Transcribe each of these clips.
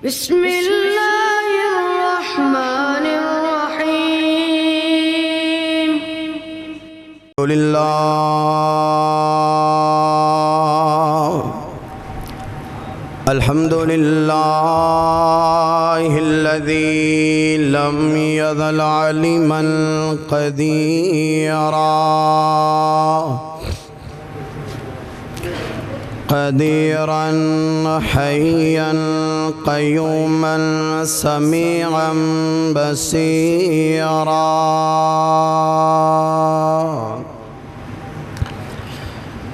بسم الله الرحمن الرحيم. الحمد لله الذي لم يزل عليما قديرا حيا قيوما سميعا بصيرا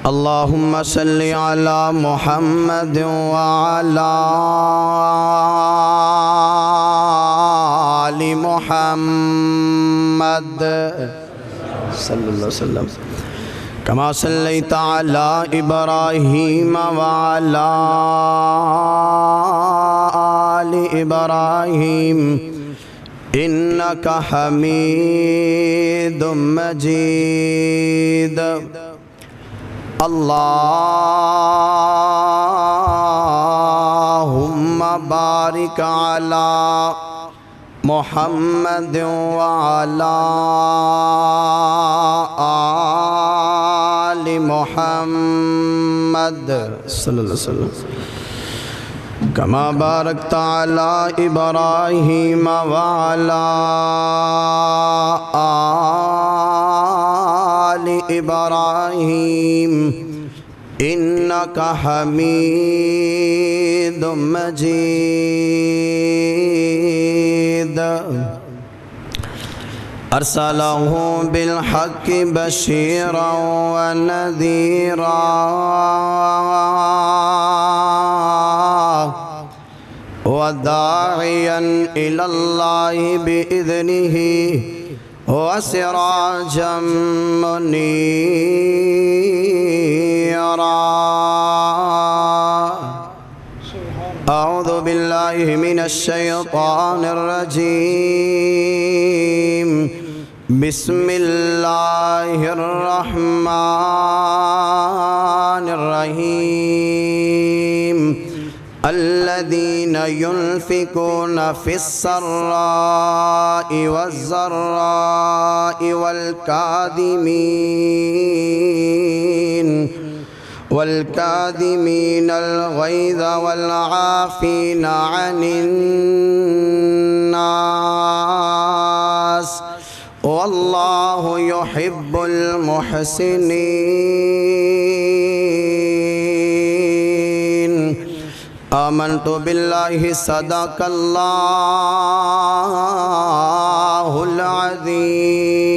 اللهم صل على محمد وعلى آل محمد صلى الله عليه وسلم كما صليت على إبراهيم وعلى آل إبراهيم إنك حميد مجيد اللهم بارك على محمد وعلى آل محمد صلى الله عليه وسلم كما باركت على إبراهيم وعلى آل إبراهيم إنك حميد مجيد أرسله بالحق بشيرا ونذيرا وداعيا إلى الله بإذنه وسراجا منيرا أعوذ بالله من الشيطان الرجيم بسم الله الرحمن الرحيم الذين ينفقون في السراء والضراء والكاظمين الغيظ والعافين عن الناس والله يحب المحسنين آمنت بالله صدق الله العظيم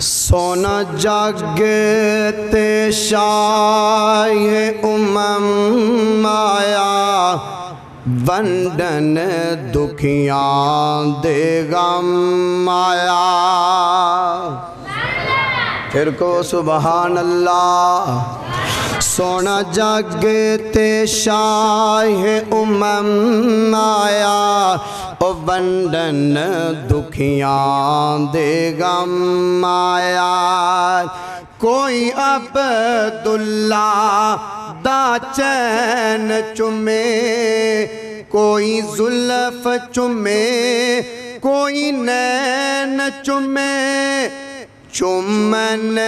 سونا جاگتے شاہ آیا ونڈن دکھیاں دے غم آیا پھر کو سبحان اللہ سونا جاگتے شاہ آیا او ونڈن دکھیاں دے غم آیا کوئی عبداللہ دا چین چمے کوئی زلف چمے کوئی نین چمے چمن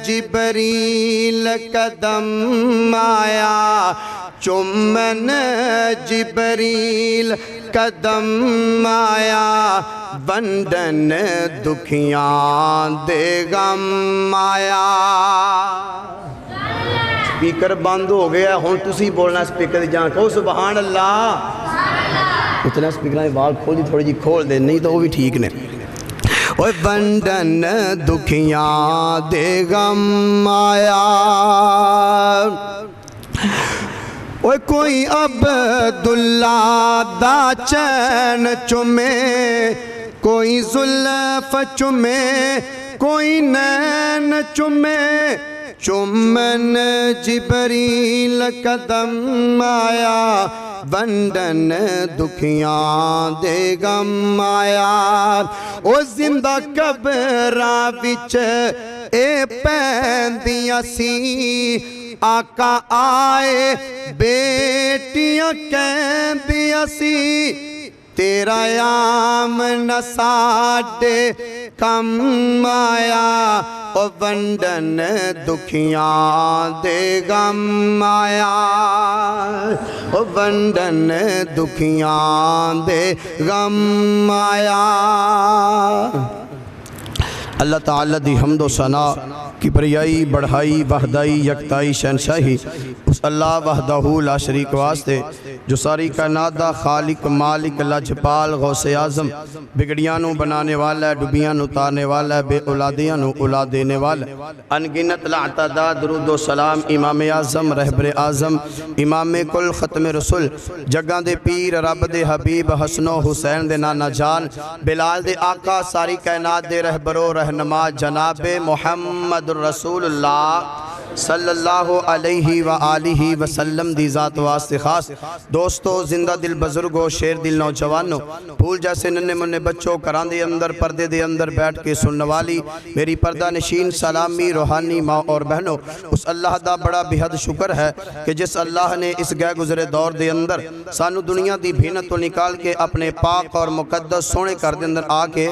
جبریل قدم آیا چمن جبریل قدم آیا ونڈن دکھیاں دے غم آیا سپیکر بند ہو گیا ہون تسی بولنا سپیکر دی جان کہو سبحان اللہ اتنا سپیکران دی وال کھول دی تھوڑی جی کھول دے نہیں تو وہ بھی ٹھیک نے اوہ ونڈن دکھیاں دے غم آیا اوہ کوئی عبداللہ دا چین چمے کوئی زلف چمے کوئی نین چمے چمن جبریل قدم آیا ونڈن دکھیاں دے غم آیا او زندہ قبراں وچ اے پیندیاں سی आका आए बेटियां कह भी असी तेरा आम न साडे कम आया ओ वंडन दुखियां दे गम आया ओ वंडन दुखियां दे गम आया। अल्लाह ताला दी हम्दो सना की बरियाई बढ़ाई वहदाई यकताई शहनशाही उस अल्लाह वहदहू ला शरीक वास्ते जो सारी कायनात दा खालिक मालिक लजपाल गौसे आज़म बिगड़ियां नू बनाने वाला है, डुबियां नू उतारने वाला है, बे औलादियां नू औलाद देने वाला है। अनगिनत लातदा दरूद व सलाम इमाम आज़म रहबर आज़म इमाम कुल ख़त्म रसूल जग्गां दे पीर रब दे हबीब हसनो हुसैन दे नाना जान बिलाल दे आका सारी कायनात दे रहबरो रहनुमा जनाबे मुहम्मदुर रसूलुल्लाह सल्लल्लाहु अलैहि व आलिहि वसल्लम दी ज़ात वास्ते खास। दोस्तों, जिंदा दिल बुजुर्गों, शेर दिल नौजवानों, फूल जैसे नन्हे मुन्ने बच्चों, घरां दे अंदर पर्दे दे अंदर बैठ के सुनने वाली मेरी पर्दा नशीन सलामी रूहानी माँ और बहनों, उस अल्लाह दा बड़ा बेहद शुक्र है कि जिस अल्लाह ने इस गए गुजरे दौर दे अंदर सानू दुनिया दी भीनत तो निकाल के अपने पाक और मुकद्दस सोने घर दे अंदर आके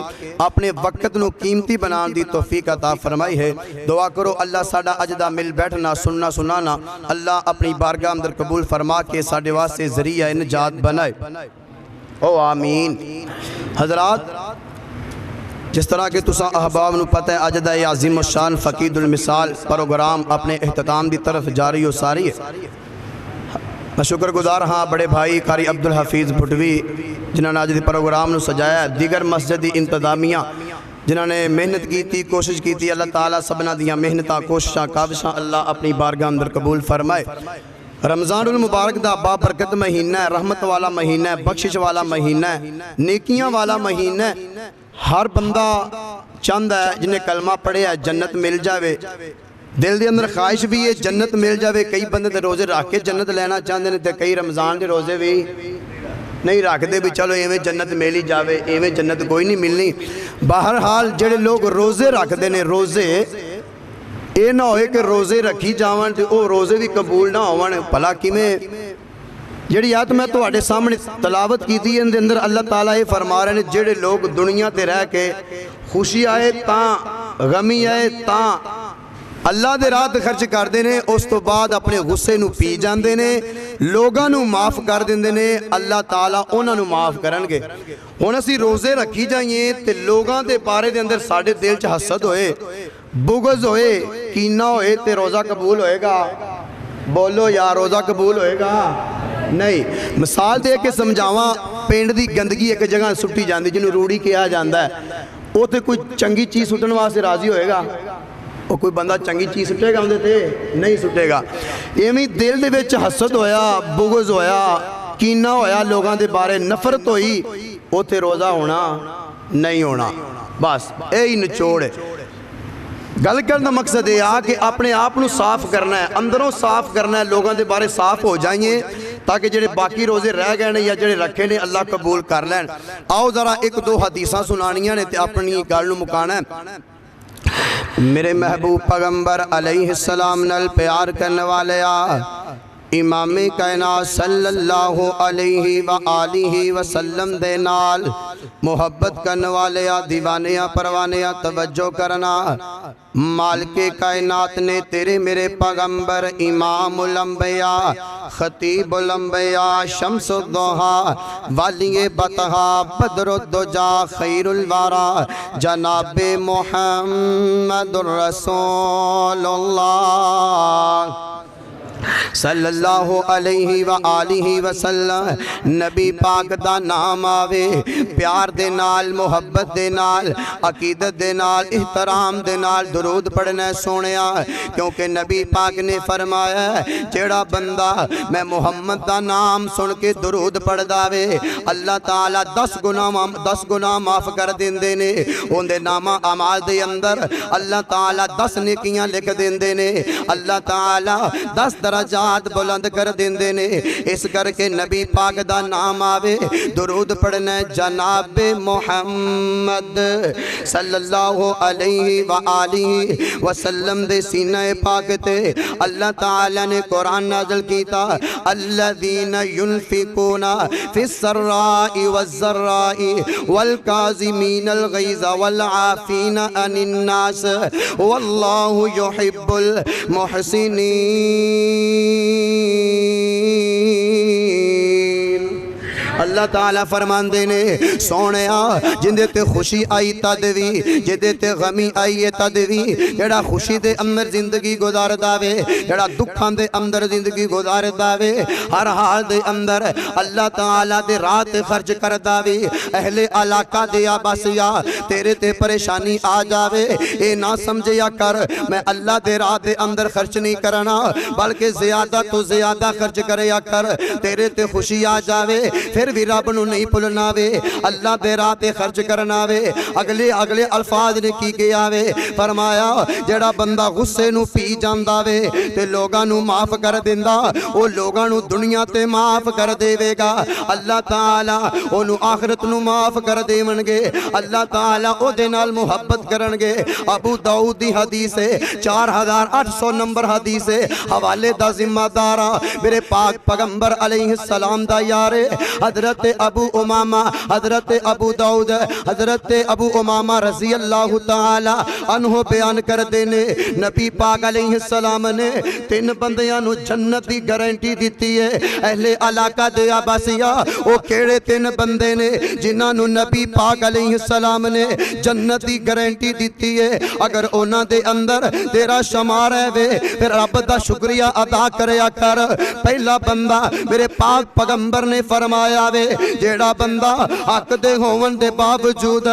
अपने वक्त नू कीमती बनाने दी तौफीक अता फरमाई है। दुआ करो अल्लाह साडा अज दा मिल बैठना सुनना सुनाना अल्लाह अपनी बारगाह अंदर कबूल फरमा के साडे वास्ते ज़रिया निजात बनाए। ओ आमीन। हजरात, जिस तरह के तुसा अहबाब नू पता है अज दा आज़िम शान फ़कीदुल मिसाल प्रोग्राम अपने इख्तिताम दी तरफ जारी हो सारी है। मैं शुक्रगुजार हाँ बड़े भाई कारी अब्दुल हफीज़ भुटवी जिन्होंने अज दे प्रोग्राम नू सजाया, दीगर मस्जिद दी इंतजामिया जिन्होंने मेहनत की थी, कोशिश की थी। अल्लाह ताला सबना दियाँ मेहनत कोशिशां काविशां अल्लाह अपनी बारगाह अंदर कबूल फरमाए। रमज़ानुल मुबारक दा बाबरकत महीना है, रहमत वाला महीना है, बख्शिश वाला महीना है, नेकियां वाला महीना है। हर बंदा चाहता है जिन्हें कलमा पढ़िया जन्नत मिल जाए, दिल के अंदर ख्वाहिश भी है जन्नत मिल जाए। कई बंदे तो रोज़े रख के जन्नत लेना चाहते हैं, तो कई रमज़ान के रोज़े भी नहीं रखते भी चलो इवें जन्नत मिल ही जाए, इवें जन्नत कोई नहीं मिलनी। बहरहाल जेडे लोग रोज़े रखते हैं, रोज़े ये ना होए कि रोज़े रखी जावन ते वो रोज़े भी कबूल ना होवन। भला किवें? जिहड़ी आयत मैं तुहाडे सामने तलावत की थी इहदे अंदर अल्लाह ताला ये फरमा रहे हैं, जेडे लोग दुनिया ते रह के खुशी आए तां गमी आए तां अल्लाह दे राह ते खर्च करते हैं, उस तो बाद अपने गुस्से नू पी जाते हैं, लोगों नू माफ़ कर देंदे ने, अल्लाह ताला उन्हां नू माफ़ करनगे। हुण असीं रोज़े रखी जाइए तो लोगों के बारे दे अंदर साडे दिल च हसद होए, बुगज़ होए, कीना होए तो रोज़ा कबूल होएगा? बोलो यार, रोज़ा कबूल होएगा? नहीं। मिसाल दे के समझावा, पिंड दी गंदगी एक जगह सुट्टी जाती जिन्होंने रूड़ी कहा जाता है, उत्थे कोई चंगी चीज़ सुट्टण वास्ते राज़ी होएगा? वो कोई बंदा चंगी चीज़ सुटेगा उनके ते? नहीं सुटेगा। इवें दिल दे विच हसद होया, बुगज़ होया, कीना होया, लोगों के बारे नफरत होई, उत्थे रोज़ा होना नहीं होना। बस यही निचोड़ है। गल करने का मकसद ये आ कि अपने आप को साफ करना है, अंदरों साफ करना है, लोगों के बारे साफ हो जाइए ताकि जेडे बाकी रोज़े रह गए ने या जेडे रखे ने अल्लाह कबूल कर लैन। आओ ज़रा एक दो हदीसां सुनानियां ने ते अपनी गल नूं मुकाना है। मेरे महबूब पैगंबर अलैहिस्सलाम नाल प्यार करने वाले इमाम कायनात सल्लल्लाहु अलैहि व आलिहि वसल्लम दे नाल मोहब्बत करने वाले दीवाने परवाने तवज्जो करना। मालिके कायनात ने तेरे मेरे पैगंबर इमामुल अंबिया खतीबुल अंबिया शम्सुद्दोहा वालिए बतहा बदरुद्दुजा खैरुल वारा जनाबे मुहम्मदुर रसूलुल्लाह सल्लल्लाहु अलैहि व आलिहि वसल्लम। नबी पाक दा नाम आवे प्यार दे नाल, मुहब्बत दे नाल, अकीदत दे नाल, एहतराम दे नाल दुरूद पढ़ना सोनिया, क्योंकि नबी पाक ने फरमाया जेड़ा बंदा मैं मुहम्मद दा नाम सुन के दुरूद पढ़दा वे अल्लाह ताला 10 गुनाह माफ़ कर देंदे ने। उनदे नामा अमाल दे अंदर अल्लाह ताला 10 नेकियां लिख देंदे ने। अल्लाह ताला 10 درجات بلند کر دیندے نے اس کر کے نبی پاک دا نام آوے درود پڑھنا ہے جناب محمد صلی اللہ علیہ وآلہ وسلم دے سینہ پاک تے اللہ تعالی نے قرآن نازل کیتا الذین ينفقون فی السراء والضراء والکاظمین الغیظ والعافین عن الناس واللہ یحب المحسنین۔ اللہ تعالیٰ فرماندے نے سونیا جندے تے خوشی آئی تدوی جندے تے غمی آئی تدوی جڑا خوشی دے اندر زندگی گزار داوے جڑا دکھان دے اندر زندگی گزار داوے ہر حال دے اندر اللہ تعالیٰ دے رات خرچ کر داوے اہل علاقہ دے آباسیا تیرے تے پریشانی آ جاوے اے نہ سمجھیا کر میں اللہ دے رات دے اندر خرچ نہیں کرنا بلکہ زیادہ تو زیادہ خرچ کریا کر تیرے تے خوشی آ جاوے پھر بھی رب نو نہیں بھولنا وے اللہ دے راہ تے خرچ کرنا وے اگلے الفاظ نے کی گیا وے فرمایا جڑا بندہ غصے نو پی جاندا وے تے لوگاں نو معاف کر دیندا او لوگاں نو دنیا تے معاف کر دے گا اللہ تعالی او نو آخرت نو معاف کر دیون گے اللہ تعالی او دے نال محبت کرن گے۔ ابو داؤد دی حدیث ہے 4800 نمبر حدیث ہے حوالے دا ذمہ دارا میرے پاک پیغمبر علیہ السلام دا یار حضرت ابو امامہ حضرت ابو داؤد حضرت ابو امامہ رضی اللہ تعالی عنہ بیان کر دینے نبی پاک علیہ السلام نے 3 بندیاں نو جنت دی گارنٹی دیتی ہے اہل علاقہ دے آباسیا او کیڑے 3 بندے نے جنہاں نو نبی پاک علیہ السلام نے جنت دی گارنٹی دیتی ہے اگر انہاں دے اندر تیرا شمار ہے وے پھر رب دا شکریہ ادا کریا کر۔ پہلا بندہ میرے پاک پیغمبر نے فرمایا وے جیڑا بندہ حق دے ہون دے باوجود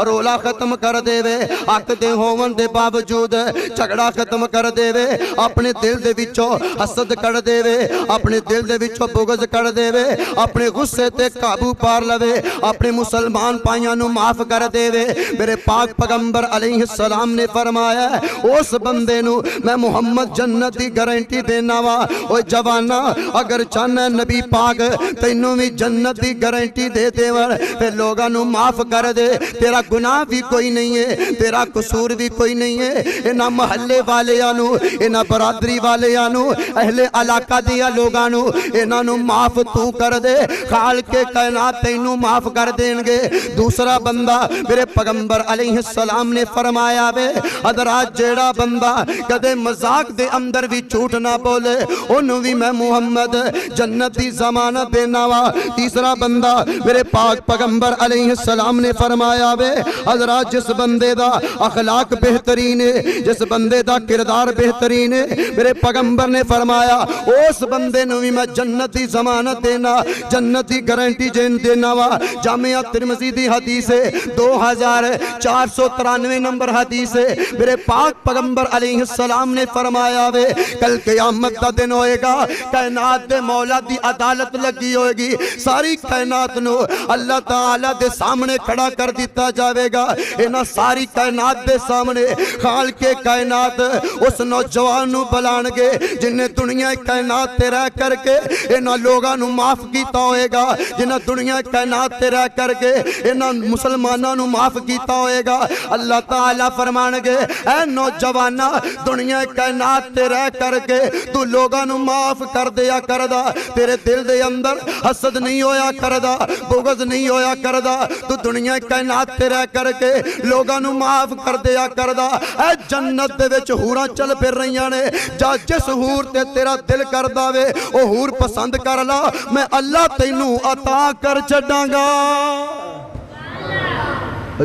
رولا ختم کر دے وے حق دے ہون دے باوجود جھگڑا ختم کر دے وے اپنے دل دے وچوں حسد کر دے وے اپنے دل دے وچوں بغض کر دے وے اپنے غصے تے قابو پار لوے اپنے مسلمان پائیاں نو معاف کر دے وے میرے پاک پیغمبر علیہ السلام نے فرمایا اس بندے نو میں محمد جنت دی گارنٹی دینا وا او جوانا اگر چاہنا نبی پاک تینوں بھی جنت دی گارنٹی دے دے ور پھر لوگاں نو معاف کر دے تیرا گناہ بھی کوئی نہیں ہے تیرا قصور بھی کوئی نہیں ہے انہاں محلے والیاں نو انہاں برادری والیاں نو اہل علاقہ دیا لوگاں نو انہاں نو معاف تو کر دے خالق کائنات تینوں معاف کر دین گے۔ دوسرا بندہ میرے پیغمبر علیہ السلام نے فرمایا وے حضرات جیڑا بندہ کدے مذاق دے اندر بھی جھوٹ نہ بولے انہوں بھی میں محمد جنت دی ضمانت دینا وا۔ تیسرا بندہ میرے پاک پیغمبر علیہ السلام نے فرمایا وے حضرات جس بندے دا اخلاق بہترین ہے جس بندے دا کردار بہترین ہے میرے پیغمبر نے فرمایا اس بندے نو بھی میں جنت دی ضمانت دینا جنت دی گارنٹی دینا وا۔ جامعہ ترمذی دی حدیث ہے 2493 نمبر حدیث ہے میرے پاک پیغمبر علیہ السلام نے فرمایا وے کل قیامت دا دن ہوئے گا کائنات دے مولا دی عدالت لگی ہوئے گی ساری کائنات نو اللہ تعالیٰ دے سامنے کھڑا کر دیتا جاوے گا انہاں ساری کائنات دے سامنے خالق کائنات اس نوجوان نو بلان گے جنہیں دنیا کائنات تے رہ کر کے انہاں لوگاں نو معاف کیتا ہوئے گا جنہیں دنیا کائنات تے رہ کر کے انہاں مسلمانوں نو معاف کیتا ہوئے گا اللہ تعالیٰ فرمان گے اے نوجوانہ دنیا کائنات تے رہ کر کے تو لوگاں نو معاف کر دیا کردہ تیرے دل دے اندر حسد نہیں ہویا کردہ بغض نہیں ہویا کردہ تو دنیا کائنات تے رہ کر کے لوگاں نو معاف کر دیا کردہ اے جنت دے وچ حوراں چل پھر رہیاں نے جا جس حور تے تیرا دل کردہ وے او حور پسند کر لا میں اللہ تینوں عطا کر چھڈاں گا۔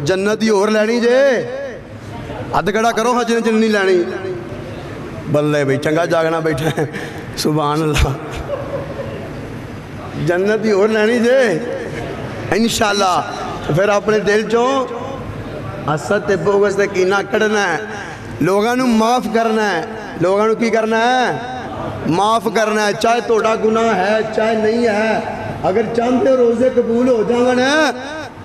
جنت دی اور لینی جے ہتھ کھڑا کرو ہاں جن نہیں لینی بلے بھئی چنگا جاگنا بیٹھا ہے سبحان اللہ جنت دی اور لینی جے انشاءاللہ پھر اپنے دل چوں حسد تے بغض تے کینہ کڑنا ہے لوگاں نو معاف کرنا ہے لوگاں نو کی کرنا ہے معاف کرنا ہے چاہے توڑا گناہ ہے چاہے نہیں ہے اگر چاہتے روزے قبول ہو جاؤں گا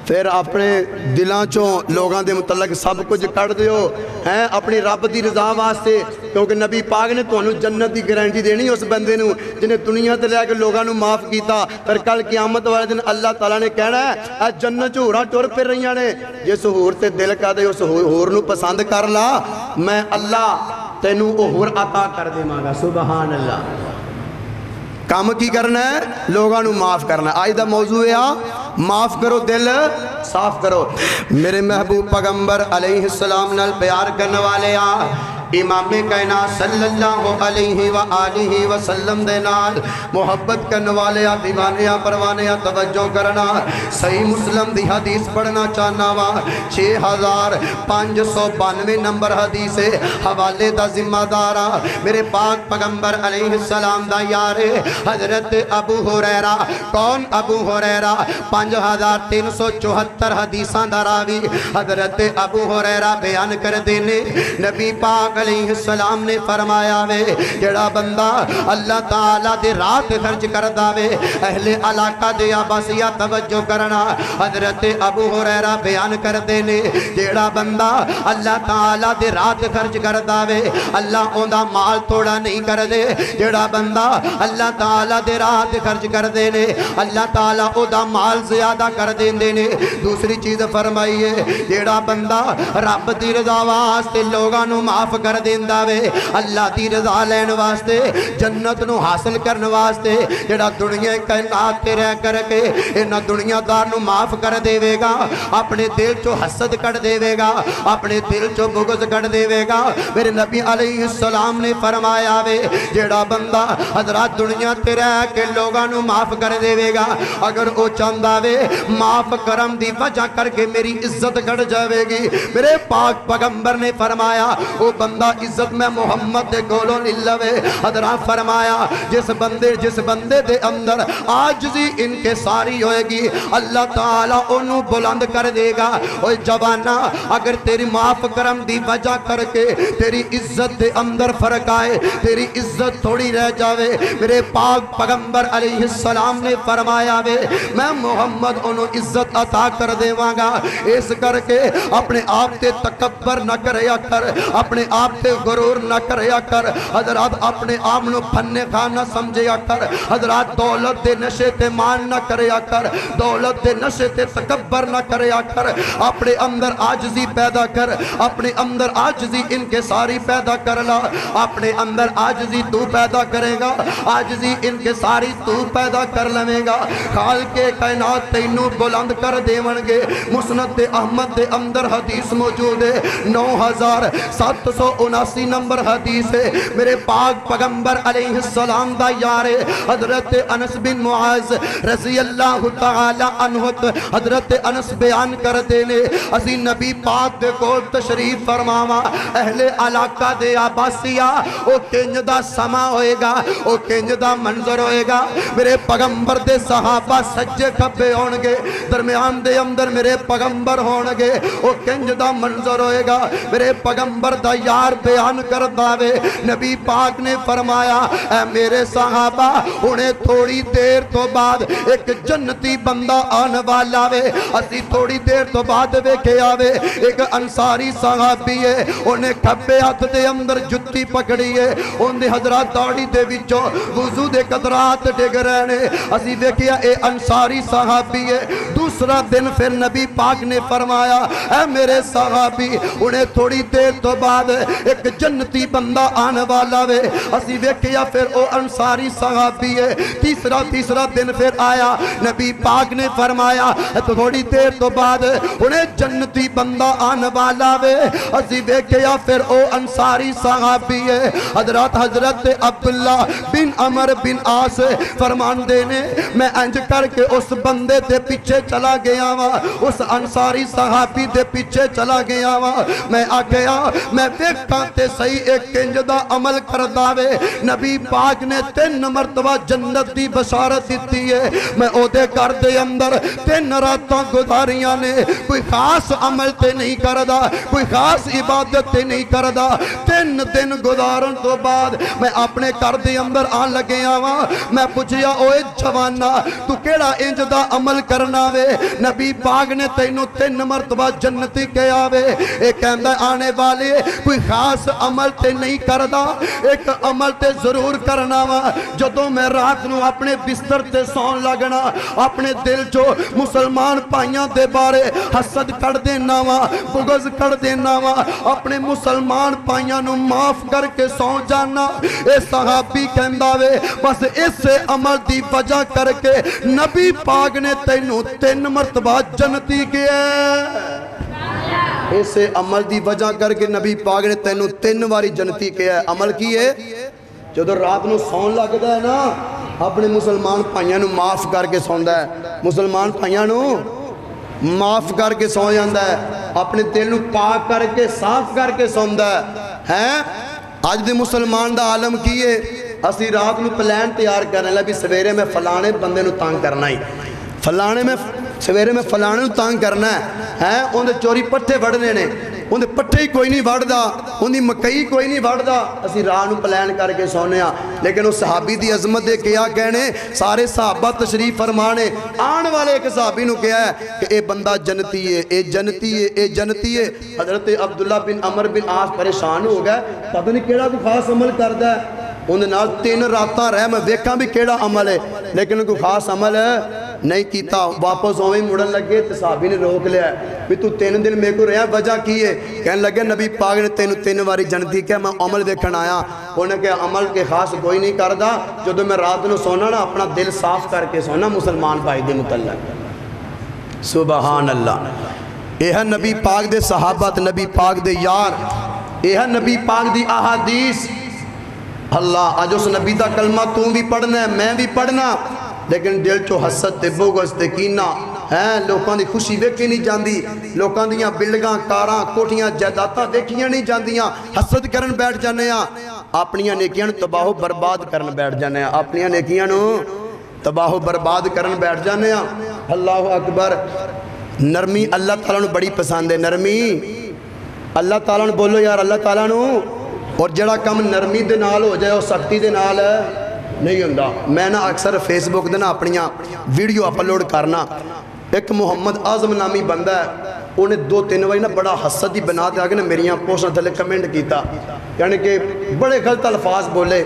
پھر اپنے دلان چوں لوگاں دے متعلق سب کچھ کڑ دیو ہیں اپنی رب دی رضا واسطے क्योंकि नबी पाक ने तुहानू जन्नत की गारंटी देनी उस बंदे नू जिन्हें दुनिया ते लैके लोगों नू माफ़ किया, पर कल क़यामत वाले दिन अल्लाह ताला ने कहना है आ जन्नत च होरां टुर फिर रही ने, जिस होर ते दिल करदे उस होर नू पसंद कर ला, मैं अल्लाह तैनू वो होर अता कर देवांगा। सुबहान अल्लाह। काम की करना है, लोगों नू माफ़ करना। आज दा मौजू है माफ़ करो, दिल साफ करो। मेरे महबूब पैगंबर अलैहिस्सलाम नाल प्यार करने वाले इमाम कायनात सल्लल्लाहु अलैहि व आलिहि वसल्लम दे नाल मुहब्बत करने वाले दीवाने परवाने तवज्जो करना। सही मुस्लिम दी हदीस पढ़ना चाहना वा 6592 नंबर हदीस हवाले दा जिम्मेदार मेरे पाक पैगंबर अलैहिस्सलाम दा यार हजरत अबू हुरैरा। कौन अबू हुरैरा? 5374 हदीसां दा रावी हजरत अबू हुरैरा बयान कर देने नबी पाक अलैहिस्सलाम ने फरमाया वे जेड़ा बंदा अल्लाह ताला दे रात खर्च करदा वे अहले इलाका दे आबासिया तवज्जो करना। हजरत अबू हुरैरा बयान करदे ने जेड़ा बंदा अल्लाह ताला दे रात खर्च करदा वे अल्लाह ओंदा माल थोड़ा नहीं करदे। जेड़ा बंदा अल्लाह ताला दे रात खर्च करदे ने अल्लाह ताला ओदा माल ज्यादा कर देंदे ने। दूसरी चीज फरमाई है जेड़ा बंदा रब दी रज़ा वास्ते लोगां नू माफ कर देंदा वे अल्लाह दी रज़ा लैन वास्ते जन्नत नू हासिल करन वास्ते जेड़ा दुनिया कायनात ते रह करके इन्हां दुनियादार नू माफ कर देवेगा, अपने दिल चो हसद कट देवेगा, अपने दिल चो बुग़्ज़ कट देवेगा। मेरे नबी अलैहिस्सलाम ने फरमाया वे जेड़ा बंदा हज़रात दुनिया ते रह के लोगां नू माफ कर देवेगा, अगर वो चाहता वे माफ करम दी वजह करके मेरी इज्जत घट जाएगी। मेरे पाक पैगंबर ने फरमाया वो बंदा इज्जत में मुहम्मद दे कोलों नहीं लवे। हज़रात फरमाया जिस बंदे दे अंदर आजिज़ी इनके सारी होएगी अल्लाह ताला ओनू बुलंद कर देगा। ओए जवाना अगर तेरी माफ करम दी वजह करके तेरी इज्जत दे अंदर फर्क आए, तेरी इज्जत थोड़ी रह जावे, मेरे पाक पैगंबर अलैहिस्सलाम ने फरमाया वे मैं मुहम्मद ओनू इज्जत अता कर देवांगा। इस करके अपने आप ते तकब्बर न करया कर, अपने आप ते गुरूर न करया कर। हजरात अपने आप नू फन्ने खान न समझया कर। हजरात दौलत दे नशे ते मान न करया कर, दौलत दे नशे ते तकब्बर न करया कर। अपने अंदर आजिज़ी पैदा कर, अपने अंदर आजिज़ी इनके सारी पैदा कर ला। अपने अंदर आजिज़ी तू पैदा करेगा, आजिज़ी इनके सारी तू पैदा कर लवेगा। खाल के कायनात तैनू बुलंद कर देवणगे। मुस्नद अहमद दे अंदर हदीस मौजूद है 9779 नंबर हदीस है। मेरे पाक पैगंबर अलैहिस्सलाम दा यार हजरत अनस बिन मुआज रज़ी अल्लाह तआला अन्हु हजरत अनस बयान करते ने असी नबी पाक दे कोल तशरीफ फरमावा अहले इलाका दे आबासिया ओ किंज दा समा होएगा, ओ किंज दा मंजर होएगा। मेरे पैगंबर दे सहाबा सज्जे खब्बे होणगे, दरमियान दे अंदर मेरे पैगंबर होणगे, ओ किंज दा मंजर होएगा। मेरे पैगंबर दा यार बयान करदा वे नबी पाक ने फरमाया ऐ मेरे सहाबा उन्हें थोड़ी देर तो बाद एक जन्नती बंदा आने वाला वे। असी थोड़ी देर तो बाद वेखे आवे एक अंसारी सहाबी है, उन्हें खब्बे हाथ दे अंदर जुत्ती पकड़ी है, उनके हजरात दाढ़ी दे विचों वुजू दे कतरात डिग रहे ने। असी वेखिया ए अंसारी सहाबी है। दूसरा दिन फिर नबी पाक ने फरमाया ऐ मेरे सहाबी उन्हें थोड़ी देर तो बाद एक जन्नती बंदा आने वाला वे। असी वेखिया फिर ओ अंसारी सहाबी है। तीसरा दिन फिर आया, नबी पाक ने फरमाया तो थोड़ी देर तो बाद उन्हें जन्नती बंदा आने वाला वे। असी वेखिया फिर ओ अंसारी सहाबी है। हजरत अब्दुल्ला बिन अमर बिन आस फरमांदे ने मैं इंज करके उस बंदे दे पीछे चला गया वा, उस अंसारी सहाबी दे पीछे चला गया वा। मैं आखिया मैं देखा ते सही एक किंज दा अमल करदा वे। नबी पाक ने 3 मरतबा जन्नत दी बशारत दी है। मैं ओदे घर दे अंदर 3 रातां गुजारियां ने, कोई खास अमल ते नहीं करदा, कोई खास इबादत ते नहीं करदा। 3 दिन गुजारन तो बाद मैं अपने घर दे अंदर आन लगे आवा। मैं पूछया ओए जवाना तू केड़ा इंज दा अमल करना वे? नबी पाक ने तैनू 3 मरतबा जन्नती कहा वे। ये कहंदा आने वाले कोई खास अमल ते नहीं करदा, एक अमल ते जरूर करना वा। जदों मैं रात नू अपने बिस्तर ते सौन लगना अपने दिल चो मुसलमान भाइयों दे बारे हसद कर देना वा, बुगज कर देना वा, अपने मुसलमान भाइयों नू माफ करके सौ जाना। ए सहाबी कहंदा वे बस इस अमल दी वजह करके नबी पाक ने तैनू 3 मरतबा जन्नती किया। इस अमल दी वजह करके नबी पाक ने तैनू 3 बारी जन्नती किया। अमल की है? जदों रात नू सौन लगदा है ना अपने मुसलमान भाइयों नू माफ करके सौंदा है, मुसलमान भाइयों नू माफ करके सौ जाता है, अपने दिल नू पाक करके साफ करके सौंदा है। अज दे मुसलमान दा आलम की है? असी रात नू प्लान तैयार करने लगे भी सवेरे मैं फलाने बंदे नू तंग करना ही, फलाने में सवेरे में फलाने नू तंग करना है, उन्हें चोरी पट्ठे वढ़ने ने, उन्हें पट्ठे ही कोई नहीं वढ़दा, उन्हें मकई कोई नहीं वढ़दा। असी रात नू प्लान करके सौने। लेकिन उस सहाबी दी अजमत दे क्या कहने, सारे सहाबा तशरीफ फरमाने, आने वाले एक सहाबी नू कहा है कि ये बंदा जन्नती है, ये जन्नती है, ये जन्नती है। हजरत अब्दुल्ला बिन अमर बिन आस परेशान हो गया, पता नहीं केड़ा कोई खास अमल करदा है। उन्हें नाल 3 रातां रह मैं वेखा भी केड़ा अमल है, लेकिन कोई खास अमल नहीं किया। वापस उवें मुड़न लगे तो साहबी ने रोक लिया भी तू 3 दिन मेरे को रहा, वजह की है? कहने लगे नबी पाक ने तेन 3 बारी जन्नती क्या, मैं अमल देखण आया। उन्हें कहा अमल के खास कोई नहीं करता, जो मैं रात को सोना ना अपना दिल साफ करके सोना मुसलमान भाई के मुतल्लक। सुबहान अल्लाह। यह नबी पाक दे सहाबत, नबी पाक दे यार, यह नबी पाक दी अहादीस। अल्लाह अज उस नबी का कलमा तू भी पढ़ना है, मैं भी पढ़ना, लेकिन दिल चो हसद ते बोगस ते कीना है। लोगों की खुशी वेखी नहीं जाती, लोगों दियां बिल्डिंगां कारां कोठियां जायदादां वेखियां नहीं जांदियां, हसद करन बैठ जाने आ, अपनियां नेकियां नूं तबाहो बर्बाद करन बैठ जाने आ, अपनियां नेकियां नूं तबाहो बर्बाद करन बैठ जाने आ। अल्लाह अकबर। नरमी अल्लाह ताला नूं बड़ी पसंद है, नरमी अल्लाह ताला नूं बोलो यार अल्लाह ताला नूं। और जड़ा काम नरमी दे नाल हो जाए वह सख्ती दे नाल नहीं होंदा। मैं ना अक्सर फेसबुक दे ना अपनियां वीडियो अपलोड करना। एक मुहम्मद आजम नामी बंदा है, उन्हें 2-3 बारी ना बड़ा हसद ही बना के आके ना मेरिया पोस्टां थले कमेंट किया, यानी कि बड़े गलत अल्फाज बोले।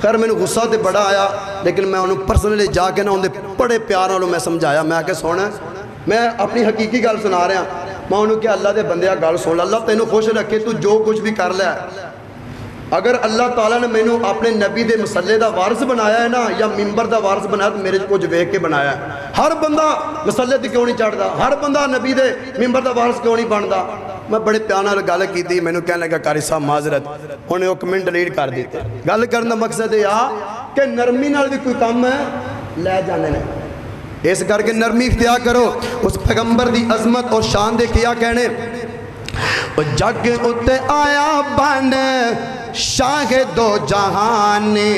खैर मैंने गुस्सा तो बड़ा आया, लेकिन मैं उन्होंने पर्सनली जाके ना उन्हें बड़े प्यार नाल मैं समझाया। मैं आके सुन, मैं अपनी हकीकी गल सुना रहा, मैं उन्होंने कहा अल्लाह के बंदे गल सुन, अल्लाह तेनों खुश रखे, तू जो कुछ भी कर लिया। अगर अल्लाह ताला ने मैनू अपने नबी दे मसले का वारस बनाया है ना, या मिंबर का वारस बनाया, तो मेरे कुछ वेख के बनाया है। हर बंदा मसले ते क्यों नहीं चढ़ता, हर बंदा नबी दे मिंबर का वारस क्यों नहीं बनता? मैं बड़े प्यार नाल गल की, मैनू कहने लगा कारी साहब माजरत, उन्हें वो कमेंट डिलीट कर दिते। गल करने का मकसद यह आ कि नरमी नाल भी कोई काम है लै जाने ने, इस करके नरमी इख्तियार करो। उस पैगंबर की अजमत और शान दे क्या कहने, जग उत्ते आया बन शाह दो जहाने,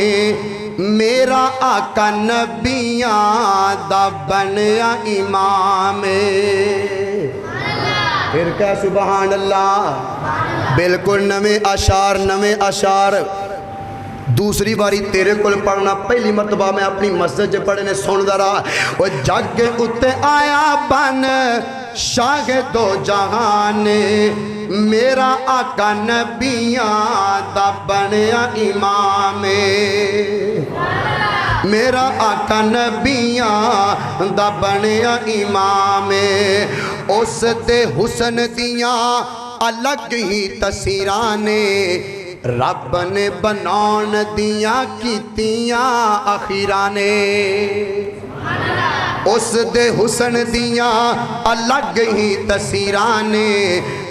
मेरा आका नबियां दा बनया इमाम। फिर क्या सुबहान अल्लाह। बिल्कुल नवे अशार दूसरी बारी तेरे कोल पढ़ना, पहली मरतबा मैं अपनी मस्जिद च पढ़ने सुनदा रहा। वो जग उत्ते आया बन शाह दो जहाने, मेरा आका नबियां दा बनया इमाम। मेरा आका नबियां दा बनया इमाम। उस दे हुसन दियां अलग ही तस्वीरां ने, रब ने बनाउण दियां कीतियां अखीरां ने। उस दे हुसन दियां अलग ही तस्वीरां ने,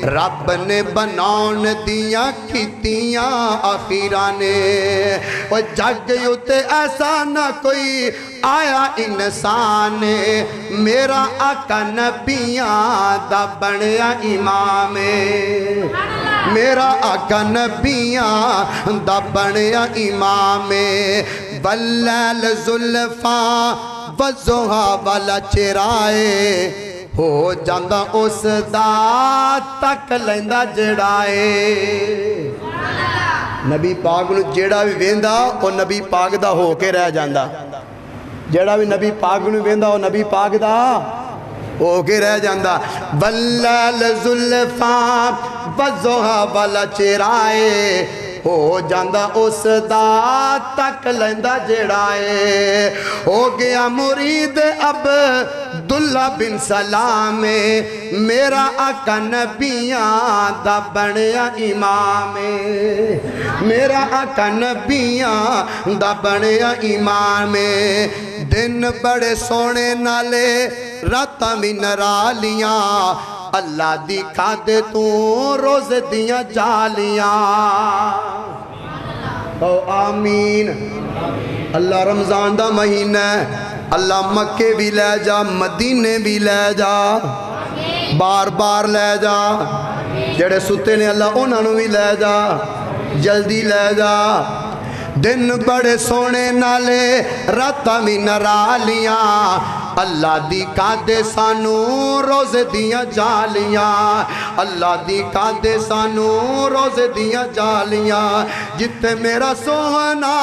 रब ने बनाउण दियां कीतियां अखीरां ने। ओ जग उत्ते ऐसा ना कोई आया इंसान, मेरा आका नबियां दा बनया इमाम। मेरा आका नबियां दा बनया इमाम। वल्लैल जुल्फा वज़ोहा वाला चिराए, हो जांदा उस दा तक लैंदा जड़ाए। نبی پاک نو جیڑا بھی ویندا او نبی پاک دا ہو کے رہ جاندا جیڑا بھی نبی پاک نو ویندا او نبی پاک دا ہو کے رہ جاندا بلال زلفاں وضحا والا چہرائے ہو جاندا اس دا تک لیندا جیڑا ہے ہو گیا مرید عبداللہ بن سلام میرا آقا نبیاں دا بنیا امام میرا آقا نبیاں دا بنیا امام دن بڑے سونے نالے راتاں بھی نرالیاں اللہ دی کھادے تو روز دیاں جالیاں او آمین اللہ رمضان دا مہینہ اللہ مکے بھی لے جا مدینے بھی لے جا بار بار لے جا جڑے ستے نے اللہ انہوں نے بھی لے جا جلدی لے جا دن بڑے سونے نالے راتاں بھی نرالیاں اللہ دی کادے سانو روز دیاں جالیاں اللہ دی کادے سانو روز دیاں جالیاں جتے میرا سوہنا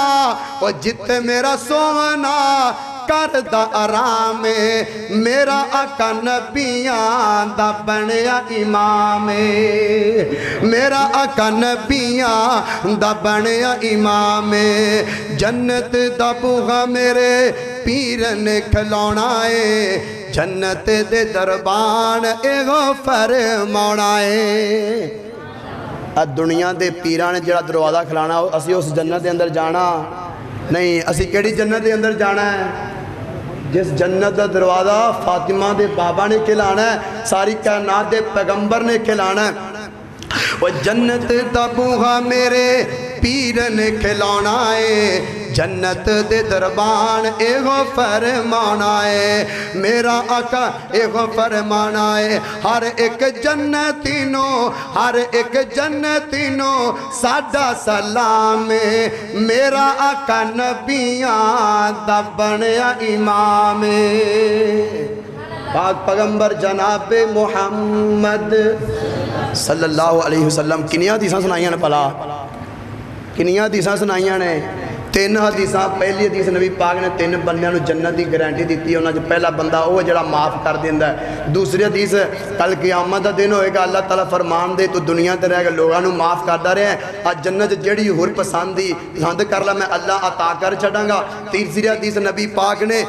وہ جتے میرا سوہنا کردہ آرام میرا آقا نبیاں دا بنیا امام میرا آقا نبیاں دا بنیا امام جنت دا بوغا میرے پیر نے کھلونا ہے جنت دے دربان ایغو فرمانا ہے دنیا دے پیران نے جڑا دروازہ کھلانا اسی اس جنت دے اندر جانا نہیں اسی کیڑی جنت دے اندر جانا ہے جس جنت دا دروازہ فاطمہ دے بابا نے کھلانا ہے ساری کائنات دے پیغمبر نے کھلانا ہے وہ جنت دا بوغا میرے پیر نے کھلانا ہے جنت دے دربان ایغو فرمانا ہے میرا آقا ایغو فرمانا ہے ہر ایک جنتی نو ساڈا سلام میرا آقا نبیاں دا بنیا امام پاک پیغمبر جناب محمد صلی اللہ علیہ وسلم کنیاں حدیثاں سنائیاں نے پلا کنیاں حدیثاں سنائیاں نے تین حدیثاں پہلی حدیث نبی پاک نے تین بندیاں نو جنت دی گارنٹی دیتی ہے انہاں جو پہلا بندہ وہ جڑا معاف کر دیندا ہے دوسری حدیث کل قیامت دا دن ہوئے گا اللہ تعالیٰ فرمان دے تو دنیا تے رہ گا لوگاں نو معاف کردا رہے ہیں آج جنت جڑی ہور پسند کر لا میں اللہ عطا کر چھڑاں گا تیسری حدیث نبی پاک نے